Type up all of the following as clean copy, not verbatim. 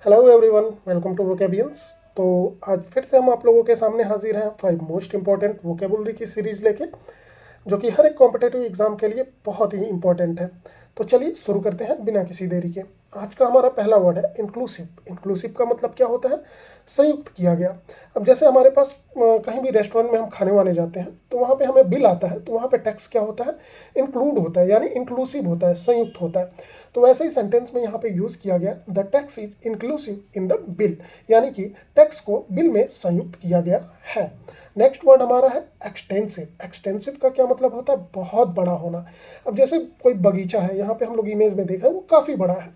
Hello everyone, welcome to Vocabians. तो आज फिर से हम आप लोगों के सामने हाजिर हैं 5 मोस्ट इंपॉर्टेंट वोकेबुलरी की सीरीज़ लेके, जो कि हर एक कॉम्पिटेटिव एग्ज़ाम के लिए बहुत ही इंपॉर्टेंट है। तो चलिए शुरू करते हैं बिना किसी देरी के। आज का हमारा पहला वर्ड है इंक्लूसिव। इंक्लूसिव का मतलब क्या होता है? संयुक्त किया गया। अब जैसे हमारे पास कहीं भी रेस्टोरेंट में हम खाने वाने जाते हैं तो वहाँ पे हमें बिल आता है, तो वहाँ पे टैक्स क्या होता है? इंक्लूड होता है, यानी इंक्लूसिव होता है, संयुक्त होता है। तो वैसे ही सेंटेंस में यहाँ पे यूज़ किया गया the tax is inclusive in the bill, यानी कि टैक्स को बिल में संयुक्त किया गया है। नेक्स्ट वर्ड हमारा है एक्सटेंसिव। एक्सटेंसिव का क्या मतलब होता है? बहुत बड़ा होना। अब जैसे कोई बगीचा है, यहाँ पे हम लोग इमेज में देख रहे हैं, वो काफ़ी बड़ा है,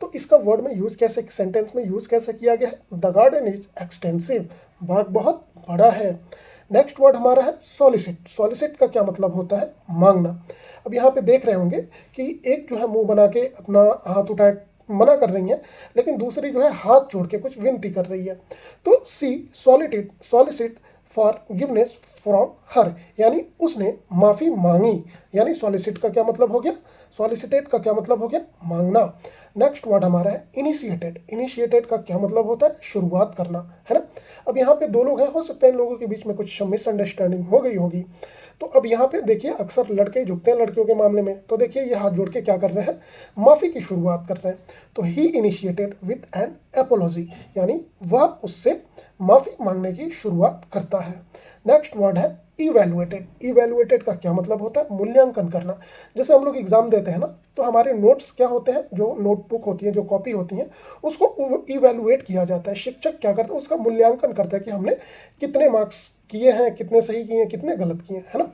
तो इसका वर्ड में यूज़ कैसे, सेंटेंस में यूज़ कैसे किया गया है? द गार्डन इज एक्सटेंसिव, बाग बहुत बड़ा है। नेक्स्ट वर्ड हमारा है सॉलिसिट। सॉलिसिट का क्या मतलब होता है? मांगना। अब यहाँ पे देख रहे होंगे कि एक जो है मुंह बना के अपना हाथ उठाए मना कर रही है, लेकिन दूसरी जो है हाथ जोड़ के कुछ विनती कर रही है। तो she solicit forgiveness from her, यानी उसने माफ़ी मांगी। यानी सॉलिसिट का क्या मतलब हो गया? सॉलिसिटेट का क्या मतलब हो गया? मांगना। नेक्स्ट वर्ड हमारा है इनिशिएटेड। इनिशिएटेड का क्या मतलब होता है? शुरुआत करना, है ना। अब यहाँ पे दो लोग हैं, हो सकता है इन लोगों के बीच में कुछ मिसअंडरस्टैंडिंग हो गई होगी। तो अब यहाँ पे देखिए अक्सर लड़के झुकते हैं लड़कियों के मामले में, तो देखिए ये हाथ जोड़ के क्या कर रहे हैं? माफ़ी की शुरुआत कर रहे हैं। तो ही इनिशिएटेड विथ एन एपोलॉजी, यानी वह उससे माफ़ी मांगने की शुरुआत करता है। नेक्स्ट वर्ड है इवेलुएटेड। इवेलुएटेड का क्या मतलब होता है? मूल्यांकन करना। जैसे हम लोग एग्जाम देते हैं ना, तो हमारे नोट्स क्या होते हैं, जो नोटबुक होती है, जो कॉपी होती है, उसको इवेलुएट किया जाता है। शिक्षक क्या करता है? उसका मूल्यांकन करता है कि हमने कितने मार्क्स किए हैं, कितने सही किए हैं, कितने गलत किए हैं, है ना।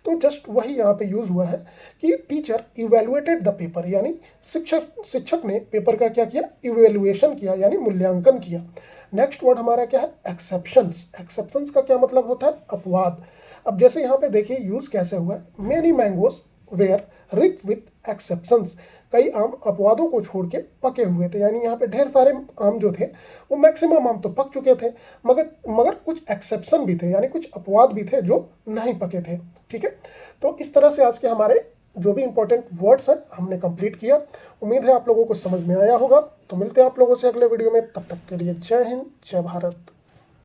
तो जस्ट वही यहाँ पे यूज हुआ है कि टीचर इवेलुएटेड द पेपर, यानी शिक्षक ने पेपर का क्या किया? इवेलुएशन किया, यानी मूल्यांकन किया। नेक्स्ट वर्ड हमारा क्या है? एक्सेप्शंस। एक्सेप्शंस का क्या मतलब होता है? अपवाद। अब जैसे यहाँ पे देखिए यूज कैसे हुआ है, many mangoes were ripe with exceptions. कई आम अपवादों को छोड़ के पके हुए थे, यानी यहाँ पे ढेर सारे आम जो थे वो मैक्सिमम आम तो पक चुके थे, मगर मगर कुछ एक्सेप्शन भी थे, यानी कुछ अपवाद भी थे जो नहीं पके थे। ठीक है, तो इस तरह से आज के हमारे जो भी इंपॉर्टेंट वर्ड्स हैं हमने कंप्लीट किया। उम्मीद है आप लोगों को समझ में आया होगा। तो मिलते हैं आप लोगों से अगले वीडियो में, तब तक के लिए जय हिंद, जय भारत।